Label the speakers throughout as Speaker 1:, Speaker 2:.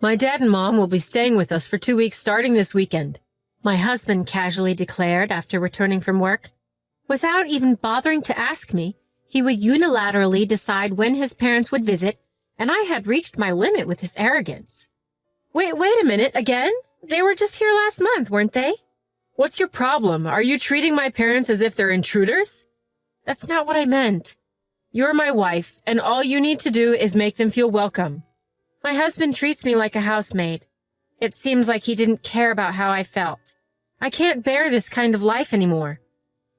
Speaker 1: My dad and mom will be staying with us for 2 weeks starting this weekend, my husband casually declared after returning from work. Without even bothering to ask me, he would unilaterally decide when his parents would visit, and I had reached my limit with his arrogance. Wait a minute, again? They were just here last month, weren't they? What's your problem? Are you treating my parents as if they're intruders? That's not what I meant. You're my wife, and all you need to do is make them feel welcome. My husband treats me like a housemaid. It seems like he didn't care about how I felt. I can't bear this kind of life anymore.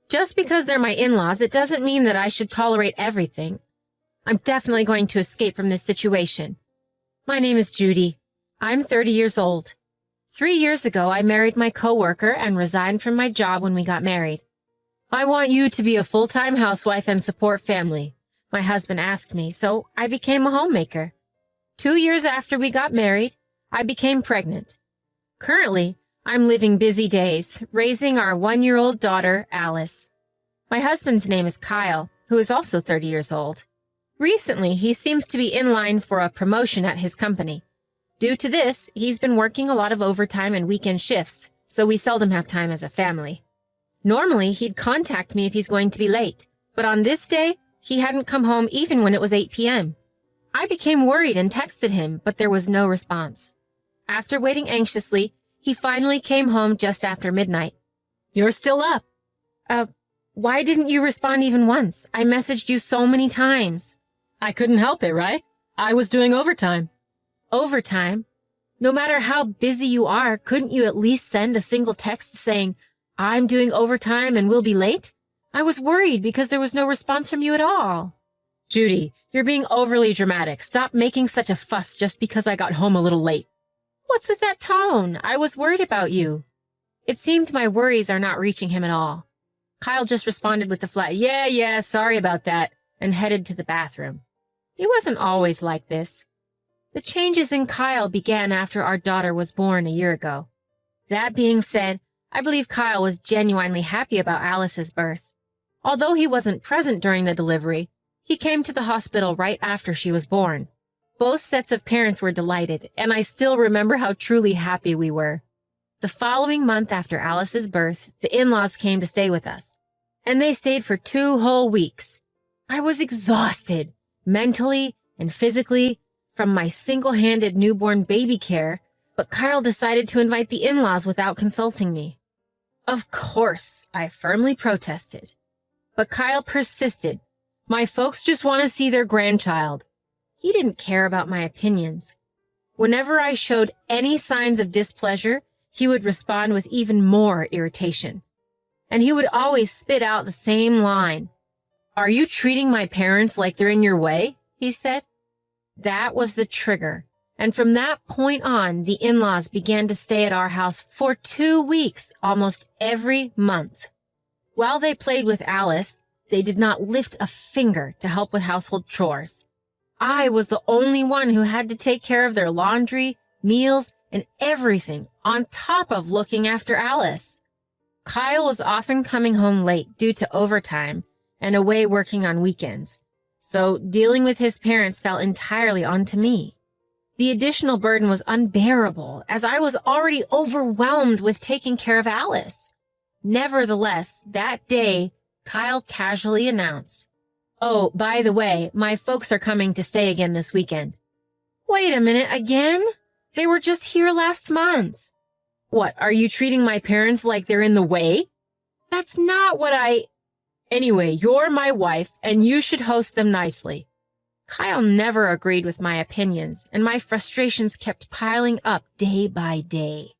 Speaker 1: Just because they're my in-laws, it doesn't mean that I should tolerate everything. I'm definitely going to escape from this situation. My name is Judy. I'm 30 years old. 3 years ago, I married my coworker and resigned from my job when we got married. I want you to be a full-time housewife and support family, my husband asked me, so I became a homemaker. 2 years after we got married, I became pregnant. Currently, I'm living busy days, raising our 1-year-old daughter, Alice. My husband's name is Kyle, who is also 30 years old. Recently, he seems to be in line for a promotion at his company. Due to this, he's been working a lot of overtime and weekend shifts, so we seldom have time as a family. Normally, he'd contact me if he's going to be late, but on this day, he hadn't come home even when it was 8 p.m. I became worried and texted him, but there was no response. After waiting anxiously, he finally came home just after midnight. You're still up. Why didn't you respond even once? I messaged you so many times. I couldn't help it, right? I was doing overtime. Overtime? No matter how busy you are, couldn't you at least send a single text saying, I'm doing overtime and will be late? I was worried because there was no response from you at all. Judy, you're being overly dramatic. Stop making such a fuss just because I got home a little late. What's with that tone? I was worried about you. It seemed my worries are not reaching him at all. Kyle just responded with the flat, yeah, sorry about that, and headed to the bathroom. He wasn't always like this. The changes in Kyle began after our daughter was born a year ago. That being said, I believe Kyle was genuinely happy about Alice's birth. Although he wasn't present during the delivery, he came to the hospital right after she was born. Both sets of parents were delighted, and I still remember how truly happy we were. The following month after Alice's birth, the in-laws came to stay with us, and they stayed for 2 whole weeks. I was exhausted, mentally and physically, from my single-handed newborn baby care, but Kyle decided to invite the in-laws without consulting me. Of course, I firmly protested. But Kyle persisted. My folks just want to see their grandchild. He didn't care about my opinions. Whenever I showed any signs of displeasure, he would respond with even more irritation. And he would always spit out the same line. Are you treating my parents like they're in your way? He said. That was the trigger. And from that point on, the in-laws began to stay at our house for 2 weeks, almost every month. While they played with Alice, they did not lift a finger to help with household chores. I was the only one who had to take care of their laundry, meals, and everything on top of looking after Alice. Kyle was often coming home late due to overtime and away working on weekends, so dealing with his parents fell entirely onto me. The additional burden was unbearable, as I was already overwhelmed with taking care of Alice. Nevertheless, that day, Kyle casually announced, "Oh, by the way, my folks are coming to stay again this weekend." Wait a minute, again? They were just here last month. What, are you treating my parents like they're in the way? That's not what Anyway, you're my wife, and you should host them nicely. Kyle never agreed with my opinions, and my frustrations kept piling up day by day.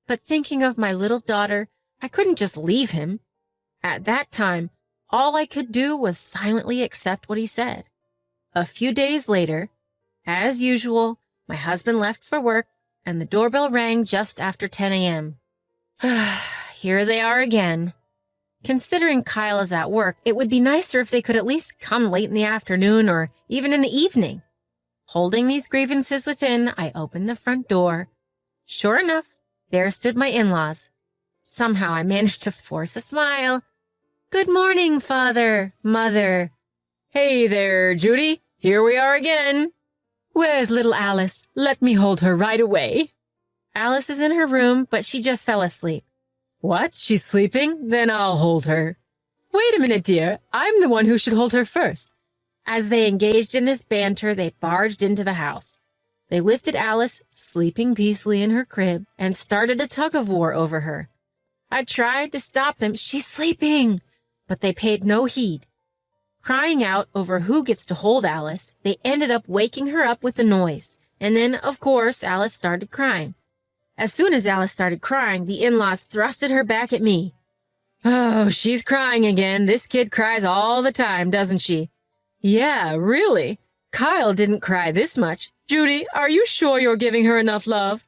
Speaker 1: But thinking of my little daughter, I couldn't just leave him. At that time, all I could do was silently accept what he said. A few days later, as usual, my husband left for work, and the doorbell rang just after 10 a.m. Here they are again. Considering Kyle is at work, it would be nicer if they could at least come late in the afternoon or even in the evening. Holding these grievances within, I opened the front door. Sure enough, there stood my in-laws. Somehow I managed to force a smile. Good morning, Father, Mother. Hey there, Judy. Here we are again. Where's little Alice? Let me hold her right away. Alice is in her room, but she just fell asleep. What? She's sleeping? Then I'll hold her. Wait a minute, dear. I'm the one who should hold her first. As they engaged in this banter, they barged into the house. They lifted Alice, sleeping peacefully in her crib, and started a tug-of-war over her. I tried to stop them. She's sleeping. But they paid no heed. Crying out over who gets to hold Alice, they ended up waking her up with the noise. And then, of course, Alice started crying. As soon as Alice started crying, the in-laws thrusted her back at me. Oh, she's crying again. This kid cries all the time, doesn't she? Yeah, really? Kyle didn't cry this much. Judy, are you sure you're giving her enough love?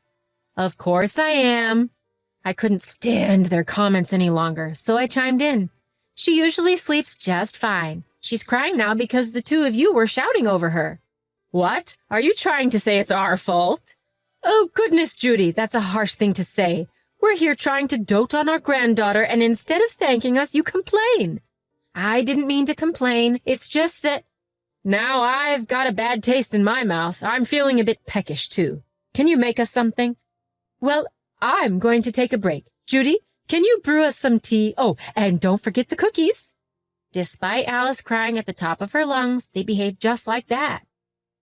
Speaker 1: Of course I am. I couldn't stand their comments any longer, so I chimed in. She usually sleeps just fine. She's crying now because the two of you were shouting over her. What? Are you trying to say it's our fault? Oh, goodness, Judy, that's a harsh thing to say. We're here trying to dote on our granddaughter, and instead of thanking us, you complain. I didn't mean to complain. It's just that... Now I've got a bad taste in my mouth. I'm feeling a bit peckish, too. Can you make us something? Well, I'm going to take a break. Judy, can you brew us some tea? Oh, and don't forget the cookies. Despite Alice crying at the top of her lungs, they behaved just like that.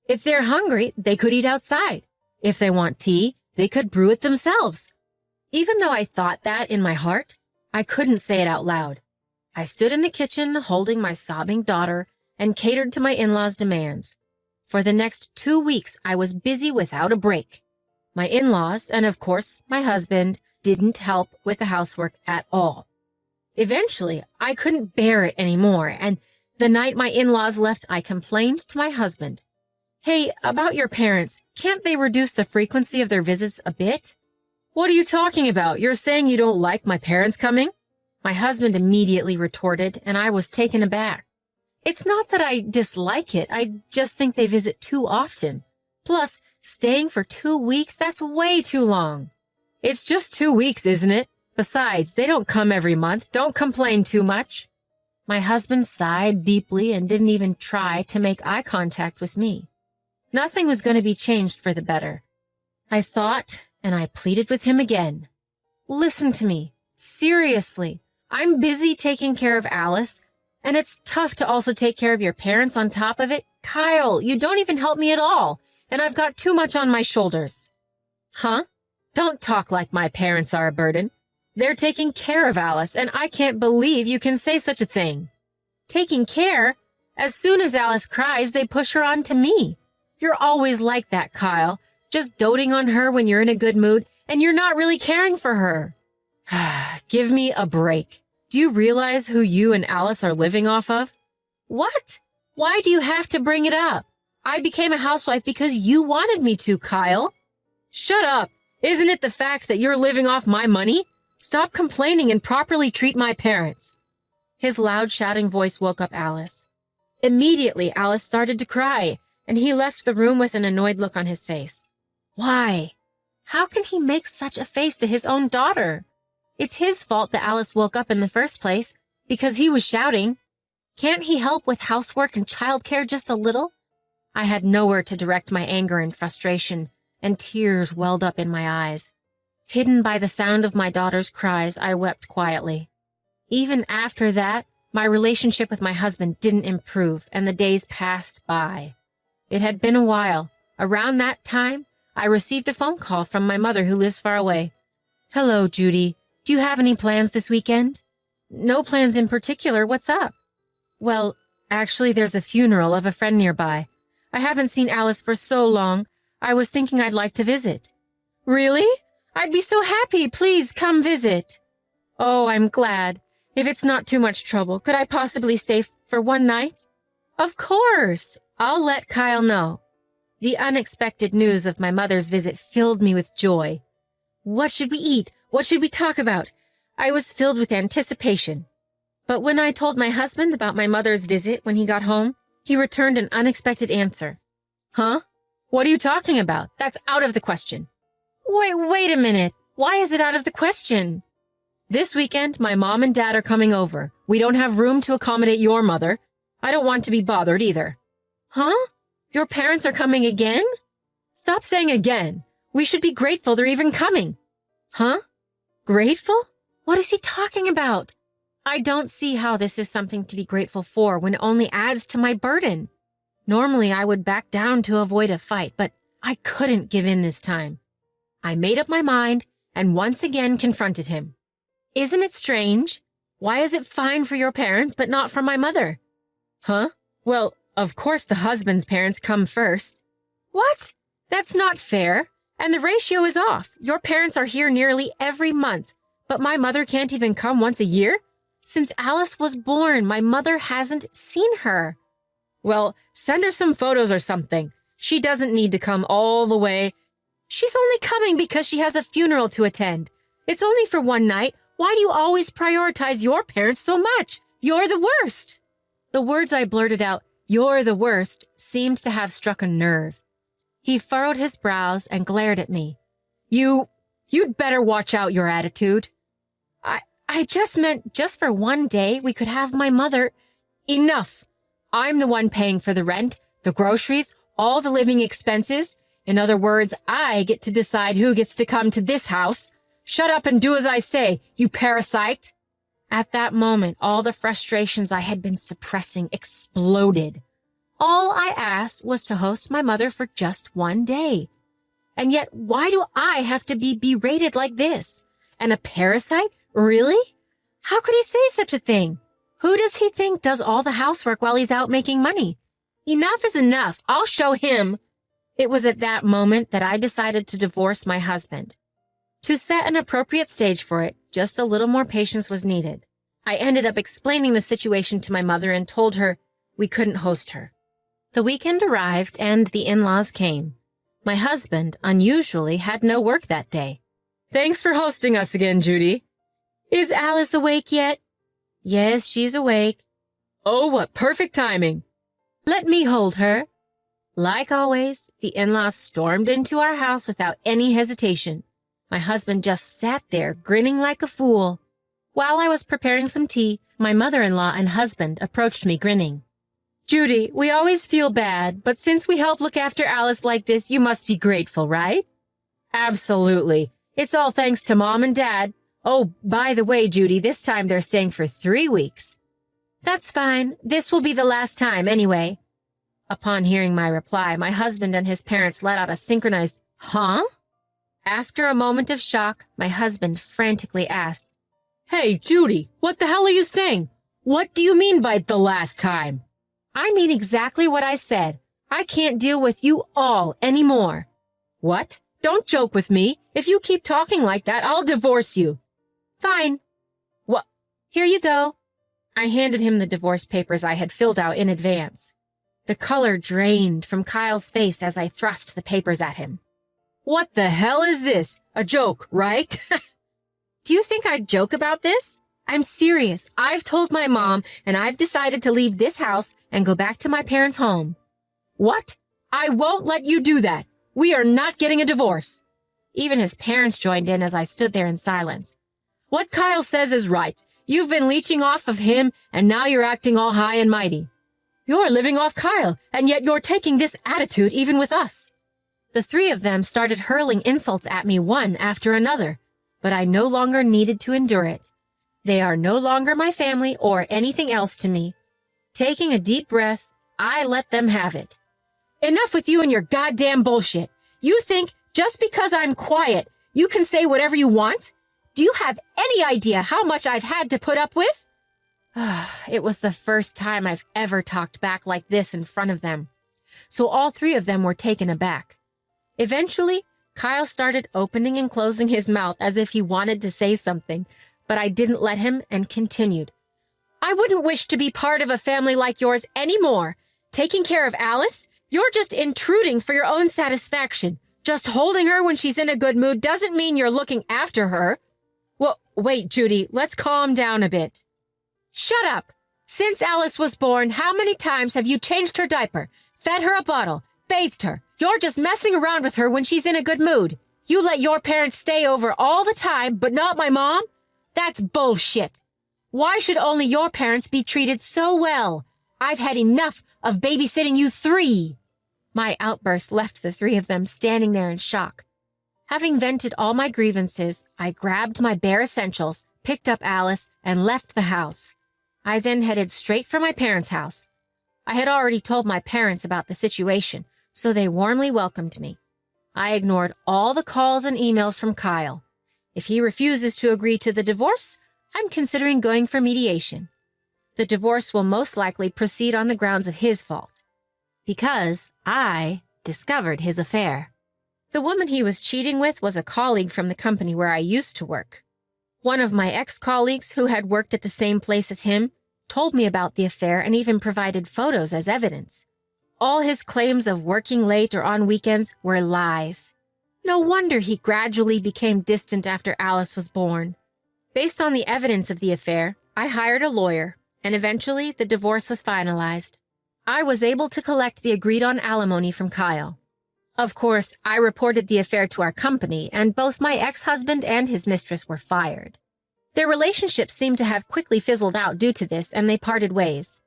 Speaker 1: If they're hungry, they could eat outside. If they want tea, they could brew it themselves. Even though I thought that in my heart, I couldn't say it out loud. I stood in the kitchen holding my sobbing daughter and catered to my in-laws' demands. For the next 2 weeks, I was busy without a break. My in-laws, and of course, my husband, didn't help with the housework at all. Eventually, I couldn't bear it anymore, and the night my in-laws left, I complained to my husband. Hey, about your parents, can't they reduce the frequency of their visits a bit? What are you talking about? You're saying you don't like my parents coming? My husband immediately retorted, and I was taken aback. It's not that I dislike it, I just think they visit too often. Plus, staying for 2 weeks, that's way too long. It's just 2 weeks, isn't it? Besides, they don't come every month. Don't complain too much. My husband sighed deeply and didn't even try to make eye contact with me. Nothing was going to be changed for the better. I thought, and I pleaded with him again. Listen to me. Seriously. I'm busy taking care of Alice, and it's tough to also take care of your parents on top of it. Kyle, you don't even help me at all, and I've got too much on my shoulders. Huh? Don't talk like my parents are a burden. They're taking care of Alice, and I can't believe you can say such a thing. Taking care? As soon as Alice cries, they push her on to me. You're always like that, Kyle, just doting on her when you're in a good mood, and you're not really caring for her. Give me a break. Do you realize who you and Alice are living off of? What? Why do you have to bring it up? I became a housewife because you wanted me to, Kyle. Shut up. Isn't it the fact that you're living off my money? Stop complaining and properly treat my parents. His loud shouting voice woke up Alice. Immediately, Alice started to cry, and he left the room with an annoyed look on his face. Why? How can he make such a face to his own daughter? It's his fault that Alice woke up in the first place, because he was shouting. Can't he help with housework and childcare just a little? I had nowhere to direct my anger and frustration, and tears welled up in my eyes. Hidden by the sound of my daughter's cries, I wept quietly. Even after that, my relationship with my husband didn't improve, and the days passed by. It had been a while. Around that time, I received a phone call from my mother who lives far away. Hello, Judy. Do you have any plans this weekend? No plans in particular. What's up? Well, actually, there's a funeral of a friend nearby. I haven't seen Alice for so long. I was thinking I'd like to visit. Really? I'd be so happy. Please come visit. Oh, I'm glad. If it's not too much trouble, could I possibly stay for one night? Of course. I'll let Kyle know. The unexpected news of my mother's visit filled me with joy. What should we eat? What should we talk about? I was filled with anticipation. But when I told my husband about my mother's visit when he got home, he returned an unexpected answer. Huh? What are you talking about? That's out of the question. Wait a minute. Why is it out of the question? This weekend, my mom and dad are coming over. We don't have room to accommodate your mother. I don't want to be bothered either. Huh? Your parents are coming again? Stop saying again. We should be grateful they're even coming. Huh? Grateful? What is he talking about? I don't see how this is something to be grateful for when it only adds to my burden. Normally, I would back down to avoid a fight, but I couldn't give in this time. I made up my mind and once again confronted him. Isn't it strange? Why is it fine for your parents but not for my mother? Huh? Well, of course the husband's parents come first. What? That's not fair. And the ratio is off. Your parents are here nearly every month, but my mother can't even come once a year? Since Alice was born, my mother hasn't seen her. Well, send her some photos or something. She doesn't need to come all the way. She's only coming because she has a funeral to attend. It's only for one night. Why do you always prioritize your parents so much? You're the worst. The words I blurted out, "You're the worst," seemed to have struck a nerve. He furrowed his brows and glared at me. You'd better watch out your attitude. I just meant just for one day we could have my mother. Enough. I'm the one paying for the rent, the groceries, all the living expenses. In other words, I get to decide who gets to come to this house. Shut up and do as I say, you parasite. At that moment, all the frustrations I had been suppressing exploded. All I asked was to host my mother for just one day. And yet, why do I have to be berated like this? And a parasite? Really? How could he say such a thing? Who does he think does all the housework while he's out making money? Enough is enough. I'll show him. It was at that moment that I decided to divorce my husband. To set an appropriate stage for it, just a little more patience was needed. I ended up explaining the situation to my mother and told her we couldn't host her. The weekend arrived and the in-laws came. My husband, unusually, had no work that day. Thanks for hosting us again, Judy. Is Alice awake yet? Yes, she's awake. Oh, what perfect timing. Let me hold her. Like always, the in-laws stormed into our house without any hesitation. My husband just sat there, grinning like a fool. While I was preparing some tea, my mother-in-law and husband approached me grinning. Judy, we always feel bad, but since we help look after Alice like this, you must be grateful, right? Absolutely. It's all thanks to Mom and Dad. Oh, by the way, Judy, this time they're staying for 3 weeks. That's fine. This will be the last time anyway. Upon hearing my reply, my husband and his parents let out a synchronized, huh? After a moment of shock, my husband frantically asked, Hey, Judy, what the hell are you saying? What do you mean by the last time? I mean exactly what I said. I can't deal with you all anymore. What? Don't joke with me. If you keep talking like that, I'll divorce you. Fine. What? Here you go. I handed him the divorce papers I had filled out in advance. The color drained from Kyle's face as I thrust the papers at him. What the hell is this? A joke, right? Do you think I'd joke about this? I'm serious. I've told my mom, and I've decided to leave this house and go back to my parents' home. What? I won't let you do that. We are not getting a divorce. Even his parents joined in as I stood there in silence. What Kyle says is right. You've been leeching off of him, and now you're acting all high and mighty. You're living off Kyle, and yet you're taking this attitude even with us. The three of them started hurling insults at me one after another, but I no longer needed to endure it. They are no longer my family or anything else to me. Taking a deep breath, I let them have it. Enough with you and your goddamn bullshit. You think just because I'm quiet, you can say whatever you want? Do you have any idea how much I've had to put up with? It was the first time I've ever talked back like this in front of them. So all three of them were taken aback. Eventually, Kyle started opening and closing his mouth as if he wanted to say something, but I didn't let him and continued. I wouldn't wish to be part of a family like yours anymore. Taking care of Alice? You're just intruding for your own satisfaction. Just holding her when she's in a good mood doesn't mean you're looking after her. Well, wait, Judy, let's calm down a bit. Shut up. Since Alice was born, how many times have you changed her diaper, fed her a bottle, bathed her? You're just messing around with her when she's in a good mood. You let your parents stay over all the time, but not my mom? That's bullshit. Why should only your parents be treated so well? I've had enough of babysitting you three. My outburst left the three of them standing there in shock. Having vented all my grievances, I grabbed my bare essentials, picked up Alice, and left the house. I then headed straight for my parents' house. I had already told my parents about the situation, so they warmly welcomed me. I ignored all the calls and emails from Kyle. If he refuses to agree to the divorce, I'm considering going for mediation. The divorce will most likely proceed on the grounds of his fault, because I discovered his affair. The woman he was cheating with was a colleague from the company where I used to work. One of my ex-colleagues who had worked at the same place as him told me about the affair and even provided photos as evidence. All his claims of working late or on weekends were lies. No wonder he gradually became distant after Alice was born. Based on the evidence of the affair, I hired a lawyer, and eventually the divorce was finalized. I was able to collect the agreed-on alimony from Kyle. Of course, I reported the affair to our company, and both my ex-husband and his mistress were fired. Their relationship seemed to have quickly fizzled out due to this, and they parted ways.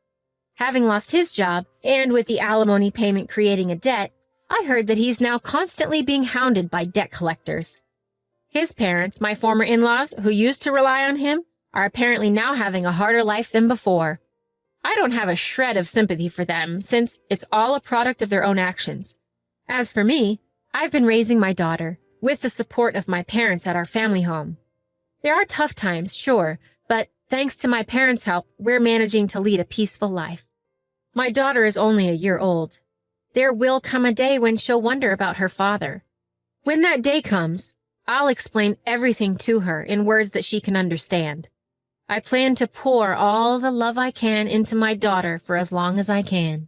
Speaker 1: Having lost his job, and with the alimony payment creating a debt, I heard that he's now constantly being hounded by debt collectors. His parents, my former in-laws, who used to rely on him, are apparently now having a harder life than before. I don't have a shred of sympathy for them, since it's all a product of their own actions. As for me, I've been raising my daughter, with the support of my parents at our family home. There are tough times, sure, but thanks to my parents' help, we're managing to lead a peaceful life. My daughter is only a year old. There will come a day when she'll wonder about her father. When that day comes, I'll explain everything to her in words that she can understand. I plan to pour all the love I can into my daughter for as long as I can.